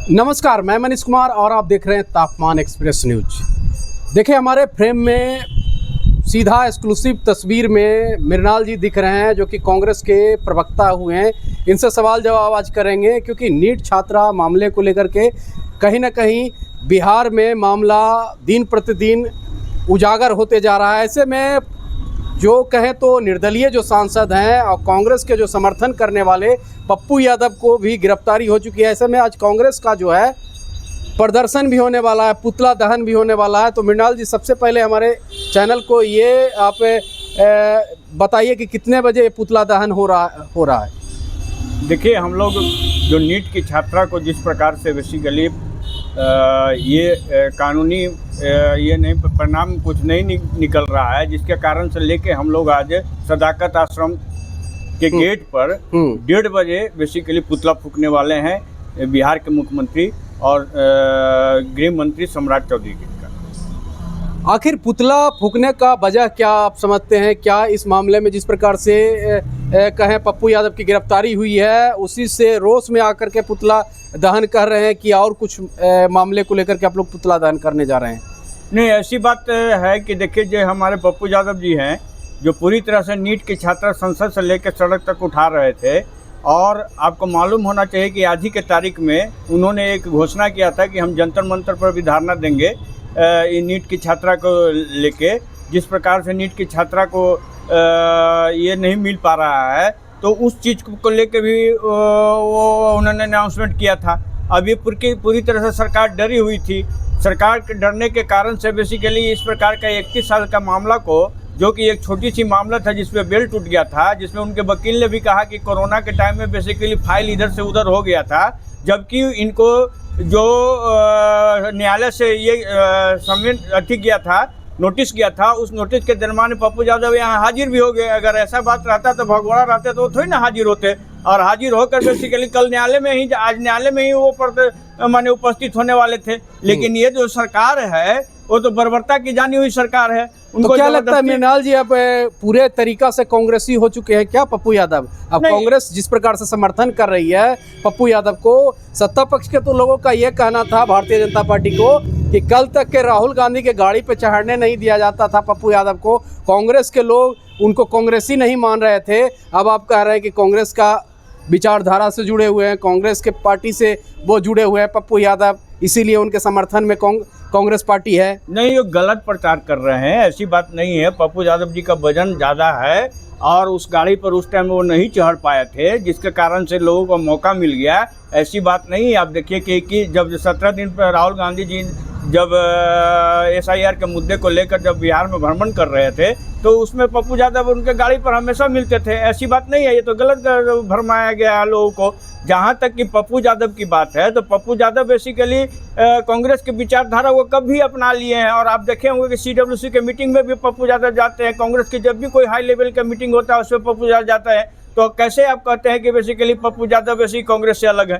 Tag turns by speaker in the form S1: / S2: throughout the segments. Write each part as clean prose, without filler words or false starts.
S1: नमस्कार, मैं मनीष कुमार और आप देख रहे हैं तापमान एक्सप्रेस न्यूज। देखिए, हमारे फ्रेम में सीधा एक्सक्लूसिव तस्वीर में मृणाल जी दिख रहे हैं, जो कि कांग्रेस के प्रवक्ता हुए हैं। इनसे सवाल जवाब आज करेंगे, क्योंकि नीट छात्रा मामले को लेकर के कहीं ना कहीं बिहार में मामला दिन प्रतिदिन उजागर होते जा रहा है। ऐसे में जो कहें तो निर्दलीय जो सांसद हैं और कांग्रेस के जो समर्थन करने वाले पप्पू यादव को भी गिरफ्तारी हो चुकी है। ऐसे में आज कांग्रेस का जो है प्रदर्शन भी होने वाला है, पुतला दहन भी होने वाला है। तो मृणाल जी, सबसे पहले हमारे चैनल को ये आप बताइए कि कितने बजे पुतला दहन हो रहा है।
S2: देखिए, हम लोग जो नीट की छात्रा को जिस प्रकार से बेसिकली ये कानूनी ये नहीं परिणाम कुछ नहीं निकल रहा है, जिसके कारण से लेके हम लोग आज सदाकत आश्रम के गेट पर 1:30 बजे बेसिकली पुतला फूकने वाले हैं बिहार के मुख्यमंत्री और गृह मंत्री सम्राट चौधरी का।
S1: आखिर पुतला फूकने का वजह क्या आप समझते हैं? क्या इस मामले में जिस प्रकार से कहें पप्पू यादव की गिरफ्तारी हुई है, उसी से रोष में आकर के पुतला दहन कर रहे हैं कि और कुछ मामले को लेकर के आप लोग पुतला दहन करने जा रहे हैं?
S2: नहीं, ऐसी बात है कि देखिए, जो हमारे पप्पू यादव जी हैं, जो पूरी तरह से नीट की छात्रा संसद से लेकर सड़क तक उठा रहे थे, और आपको मालूम होना चाहिए कि आज ही के तारीख में उन्होंने एक घोषणा किया था कि हम जंतर मंतर पर भी धरना देंगे ये नीट की छात्रा को लेके। जिस प्रकार से नीट की छात्रा को ये नहीं मिल पा रहा है, तो उस चीज़ को लेके भी वो उन्होंने अनाउंसमेंट किया था। अब ये पूरी तरह से सरकार डरी हुई थी। सरकार के डरने के कारण से बेसिकली इस प्रकार का 31 साल का मामला को, जो कि एक छोटी सी मामला था जिसमें बेल टूट गया था, जिसमें उनके वकील ने भी कहा कि कोरोना के टाइम में बेसिकली फाइल इधर से उधर हो गया था, जबकि इनको जो न्यायालय से ये किया था, नोटिस किया था, उस नोटिस के दरमियान पप्पू यादव यहाँ हाजिर भी हो गए। अगर ऐसा बात रहता तो भगवाड़ा रहते तो थोड़ी ना हाजिर होते, और हाजिर होकर बेसिकली कल न्यायालय में ही, आज न्यायालय में ही वो माने उपस्थित होने वाले थे। लेकिन ये जो सरकार है वो तो बर्बरता की जानी हुई सरकार है।
S1: उनको तो क्या लगता है मृणाल जी, अब पूरे तरीका से कांग्रेसी हो चुके हैं क्या पप्पू यादव? अब कांग्रेस जिस प्रकार से समर्थन कर रही है पप्पू यादव को, सत्ता पक्ष के तो लोगों का ये कहना था, भारतीय जनता पार्टी को, कि कल तक के राहुल गांधी के गाड़ी पे चढ़ने नहीं दिया जाता था पप्पू यादव को। कांग्रेस के लोग उनको कांग्रेसी नहीं मान रहे थे। अब आप कह रहे हैं कि कांग्रेस का विचारधारा से जुड़े हुए हैं, कांग्रेस के पार्टी से वो जुड़े हुए हैं पप्पू यादव, इसीलिए उनके समर्थन में कांग्रेस पार्टी है।
S2: नहीं, वो गलत प्रचार कर रहे हैं, ऐसी बात नहीं है। पप्पू यादव जी का वजन ज़्यादा है और उस गाड़ी पर उस टाइम वो नहीं चढ़ पाए थे, जिसके कारण से लोगों को मौका मिल गया। ऐसी बात नहीं है। आप देखिए कि जब 17 दिन पर राहुल गांधी जी जब SIR के मुद्दे को लेकर जब बिहार में भ्रमण कर रहे थे, तो उसमें पप्पू यादव उनके गाड़ी पर हमेशा मिलते थे। ऐसी बात नहीं है, ये तो गलत भरमाया गया है लोगों को। जहाँ तक कि पप्पू यादव की बात है, तो पप्पू यादव बेसिकली कांग्रेस की विचारधारा वो कब भी अपना लिए हैं। और आप देखे होंगे कि CWC के मीटिंग में भी पप्पू यादव जाते हैं। कांग्रेस की जब भी कोई हाई लेवल का मीटिंग होता है, उसमें पप्पू यादव जाता है। तो कैसे आप कहते हैं कि बेसिकली पप्पू यादव वैसे कांग्रेस से अलग है?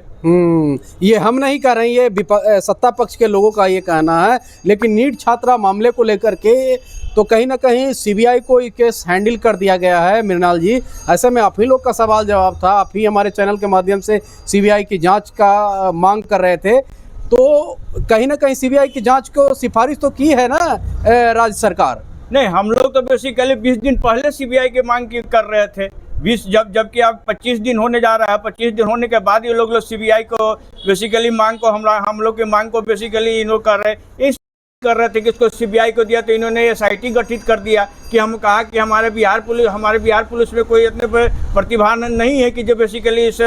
S1: ये हम नहीं कह रहे हैं, ये सत्ता पक्ष के लोगों का ये कहना है। लेकिन नीट छात्रा मामले को लेकर के तो कहीं ना कहीं CBI को ये केस हैंडल कर दिया गया है मृणाल जी। ऐसे में आप ही लोग का सवाल जवाब था, आप ही हमारे चैनल के माध्यम से CBI की जांच का मांग कर रहे थे। तो कहीं ना कहीं CBI की जांच को सिफारिश तो की है ना राज्य सरकार?
S2: नहीं, हम लोग तो बेसिकली 20 दिन पहले CBI की मांग कर रहे थे। 20 जबकि अब 25 दिन होने जा रहा है। 25 दिन होने के बाद ये लोग CBI को बेसिकली मांग को हम लोग की मांग को बेसिकली इन लोग कर रहे थे कि इसको CBI को दिया, तो इन्होंने SIT गठित कर दिया। कि हम कहा कि हमारे बिहार पुलिस में कोई इतने प्रतिभा नहीं है कि जो बेसिकली इस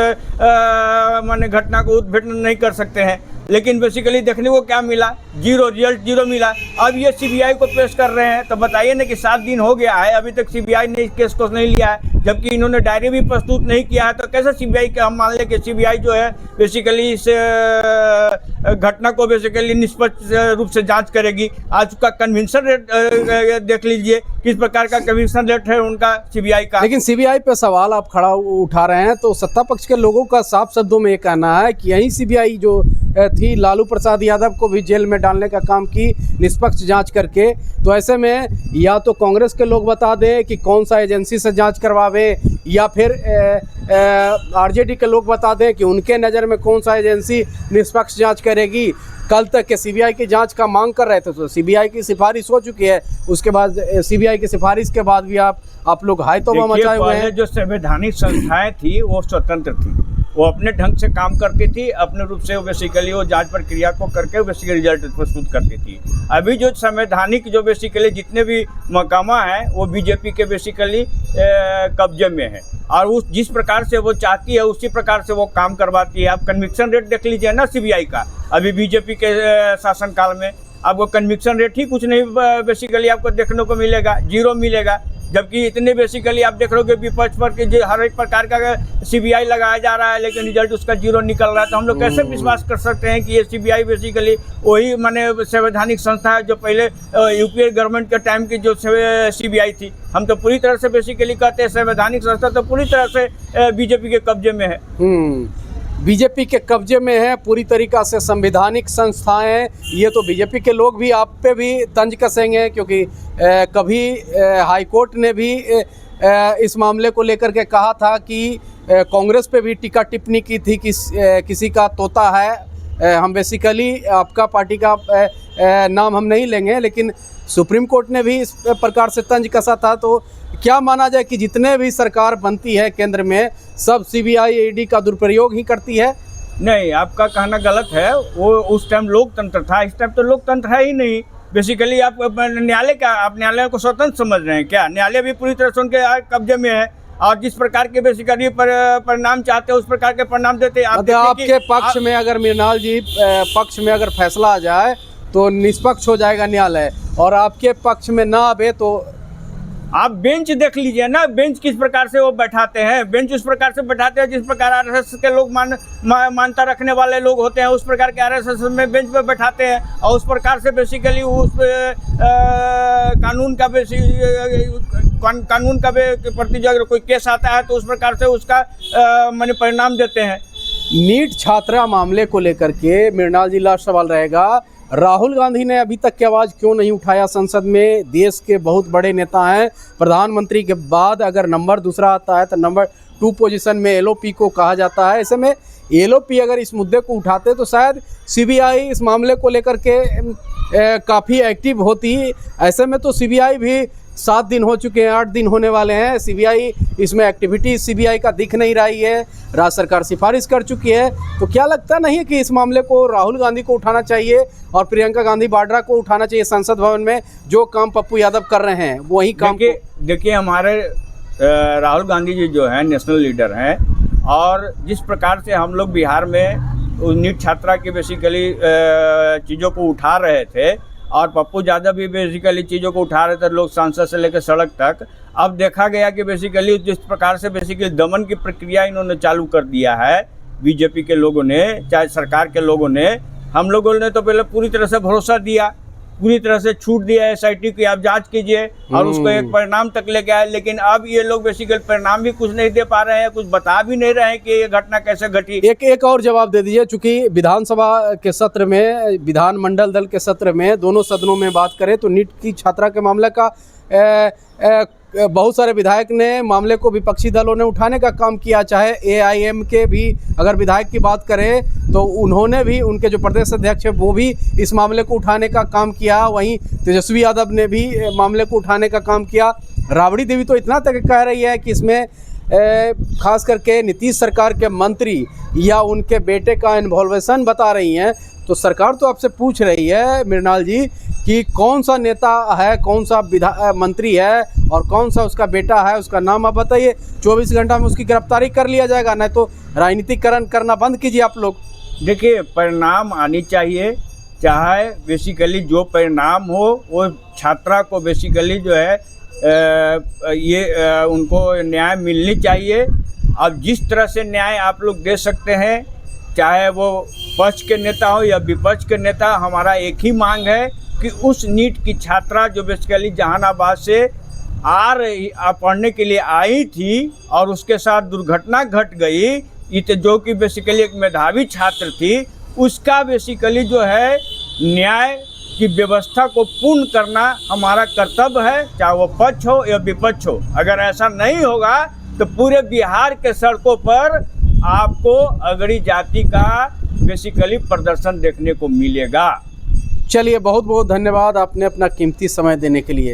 S2: माने घटना को उद्घाटन नहीं कर सकते हैं। लेकिन बेसिकली देखने को क्या मिला, जीरो रिजल्ट, जीरो मिला। अब ये CBI को पेश कर रहे हैं, तो बताइए ना कि 7 दिन हो गया है, अभी तक CBI ने इस केस को नहीं लिया है, जबकि इन्होंने डायरी भी प्रस्तुत नहीं किया है। तो कैसे CBI के हम मान लें कि CBI जो है बेसिकली इस घटना को बेसिकली निष्पक्ष रूप से जांच करेगी। आज का कन्विंसन रेट देख लीजिए, किस प्रकार का कन्विंसन रेट है उनका CBI का।
S1: लेकिन CBI पे सवाल आप खड़ा उठा रहे हैं, तो सत्ता पक्ष के लोगों का साफ शब्दों में ये कहना है कि यही CBI जो थी लालू प्रसाद यादव को भी जेल में डालने का काम की, निष्पक्ष जांच करके। तो ऐसे में या तो कांग्रेस के लोग बता दें कि कौन सा एजेंसी से जांच करवावे, बतावें या फिर आरजेडी के लोग बता दें कि उनके नज़र में कौन सा एजेंसी निष्पक्ष जांच करेगी। कल तक के सीबीआई की जांच का मांग कर रहे थे, तो सीबीआई की सिफारिश हो चुकी है, उसके बाद सीबीआई की सिफारिश के बाद भी आप लोग हाई तौबा मचाए हुए हैं।
S2: जो संवैधानिक संस्थाएं थी वो स्वतंत्र थी, वो अपने ढंग से काम करती थी, अपने रूप से वो बेसिकली वो जांच प्रक्रिया को करके बेसिकली रिजल्ट प्रस्तुत करती थी। अभी जो संवैधानिक जो बेसिकली जितने भी मकामा हैं वो बीजेपी के बेसिकली कब्जे में है, और उस जिस प्रकार से वो चाहती है उसी प्रकार से वो काम करवाती है। आप कन्विक्शन रेट देख लीजिए ना सीबीआई का, अभी बीजेपी के शासनकाल में आपको कन्विक्शन रेट ही कुछ नहीं बेसिकली आपको देखने को मिलेगा, 0 मिलेगा। जबकि इतने बेसिकली आप देख रहे हो कि विपक्ष पर कि हर एक प्रकार का सीबीआई लगाया जा रहा है, लेकिन रिजल्ट उसका 0 निकल रहा है। तो हम लोग कैसे विश्वास कर सकते हैं कि ये सीबीआई बेसिकली वही माने संवैधानिक संस्था है जो पहले यूपीए गवर्नमेंट के टाइम की जो सीबीआई थी। हम तो पूरी तरह से बेसिकली कहते हैं संवैधानिक संस्था तो पूरी तरह से बीजेपी के कब्जे में है।
S1: बीजेपी के कब्जे में है पूरी तरीक़ा से संवैधानिक संस्थाएं। ये तो बीजेपी के लोग भी आप पे भी तंज कसेंगे, क्योंकि कभी हाईकोर्ट ने भी इस मामले को लेकर के कहा था कि कांग्रेस पे भी टीका टिप्पणी की थी कि किसी का तोता है। हम बेसिकली आपका पार्टी का नाम हम नहीं लेंगे, लेकिन सुप्रीम कोर्ट ने भी इस प्रकार से तंज कसा था। तो क्या माना जाए कि जितने भी सरकार बनती है केंद्र में, सब सीबीआई ईडी का दुरुपयोग ही करती है?
S2: नहीं, आपका कहना गलत है। वो उस टाइम लोकतंत्र था, इस टाइम तो लोकतंत्र है ही नहीं। बेसिकली आप न्यायालय का, आप न्यायालय को स्वतंत्र समझ रहे हैं क्या? न्यायालय भी पूरी तरह से उनके कब्जे में है, और जिस प्रकार के बेसिकली परिणाम चाहते हैं उस प्रकार के परिणाम देते हैं।
S1: आपके पक्ष में अगर मृणाल जी पक्ष में अगर फैसला आ जाए तो निष्पक्ष हो जाएगा न्यायालय, और आपके पक्ष में ना आवे तो
S2: आप बेंच देख लीजिए ना, बेंच किस प्रकार से वो बैठाते हैं। बेंच उस प्रकार से बैठाते हैं जिस प्रकार आरएसएस के लोग मान्यता रखने वाले लोग होते हैं, उस प्रकार के आरएसएस में बेंच पे बैठाते हैं, और उस प्रकार से बेसिकली उस कानून का प्रति जो अगर कोई केस आता है तो उस प्रकार से उसका माने परिणाम देते हैं।
S1: नीट छात्रा मामले को लेकर के मृणाल जी लास्ट सवाल रहेगा, राहुल गांधी ने अभी तक की आवाज़ क्यों नहीं उठाया संसद में? देश के बहुत बड़े नेता हैं, प्रधानमंत्री के बाद अगर नंबर दूसरा आता है तो नंबर 2 पोजीशन में एलओपी को कहा जाता है। ऐसे में एलओपी अगर इस मुद्दे को उठाते तो शायद सीबीआई इस मामले को लेकर के काफ़ी एक्टिव होती। ऐसे में तो सीबीआई भी 7 दिन हो चुके हैं, 8 दिन होने वाले हैं, सीबीआई इसमें एक्टिविटी सीबीआई का दिख नहीं रही है। राज्य सरकार सिफारिश कर चुकी है, तो क्या लगता नहीं है कि इस मामले को राहुल गांधी को उठाना चाहिए और प्रियंका गांधी वाड्रा को उठाना चाहिए? संसद भवन में जो काम पप्पू यादव कर रहे हैं वही काम।
S2: देखिए हमारे राहुल गांधी जी जो है नेशनल लीडर हैं, और जिस प्रकार से हम लोग बिहार में नीट छात्रा की बेसिकली चीज़ों को उठा रहे थे, और पप्पू यादव भी बेसिकली चीज़ों को उठा रहे थे, लोग सांसद से लेकर सड़क तक। अब देखा गया कि बेसिकली जिस प्रकार से बेसिकली दमन की प्रक्रिया इन्होंने चालू कर दिया है बीजेपी के लोगों ने, चाहे सरकार के लोगों ने, हम लोगों ने तो पहले पूरी तरह से भरोसा दिया, पूरी तरह से छूट दिया एसआईटी की आप जांच कीजिए, और उसको एक परिणाम तक लेके आए। लेकिन अब ये लोग बेसिकली परिणाम भी कुछ नहीं दे पा रहे हैं, कुछ बता भी नहीं रहे हैं कि ये घटना कैसे घटी।
S1: एक और जवाब दे दीजिए, चूंकि विधानसभा के सत्र में, विधानमंडल दल के सत्र में, दोनों सदनों में बात करें तो नीट की छात्रा के मामले का बहुत सारे विधायक ने मामले को विपक्षी दलों ने उठाने का काम किया। चाहे एआईएम के भी अगर विधायक की बात करें तो उन्होंने भी, उनके जो प्रदेश अध्यक्ष है वो भी इस मामले को उठाने का काम किया। वहीं तेजस्वी यादव ने भी मामले को उठाने का काम किया। राबड़ी देवी तो इतना तक कह रही है कि इसमें खास करके नीतीश सरकार के मंत्री या उनके बेटे का इन्वॉल्वेशन बता रही हैं। तो सरकार तो आपसे पूछ रही है मृणाल जी कि कौन सा नेता है, कौन सा मंत्री है और कौन सा उसका बेटा है, उसका नाम आप बताइए। 24 घंटा में उसकी गिरफ्तारी कर लिया जाएगा, नहीं तो राजनीतिकरण करना बंद कीजिए आप लोग।
S2: देखिए परिणाम आनी चाहिए, चाहे बेसिकली जो परिणाम हो वो छात्रा को बेसिकली जो है उनको न्याय मिलनी चाहिए। अब जिस तरह से न्याय आप लोग दे सकते हैं, चाहे वो पक्ष के नेता हो या विपक्ष के नेता, हमारा एक ही मांग है कि उस नीट की छात्रा जो बेसिकली जहानाबाद से पढ़ने के लिए आई थी और उसके साथ दुर्घटना घट गई, जो कि बेसिकली एक मेधावी छात्र थी, उसका बेसिकली जो है न्याय की व्यवस्था को पूर्ण करना हमारा कर्तव्य है, चाहे वो पक्ष हो या विपक्ष हो। अगर ऐसा नहीं होगा तो पूरे बिहार के सड़कों पर आपको अगड़ी जाति का बेसिकली प्रदर्शन देखने को मिलेगा।
S1: चलिए, बहुत बहुत धन्यवाद आपने अपना कीमती समय देने के लिए।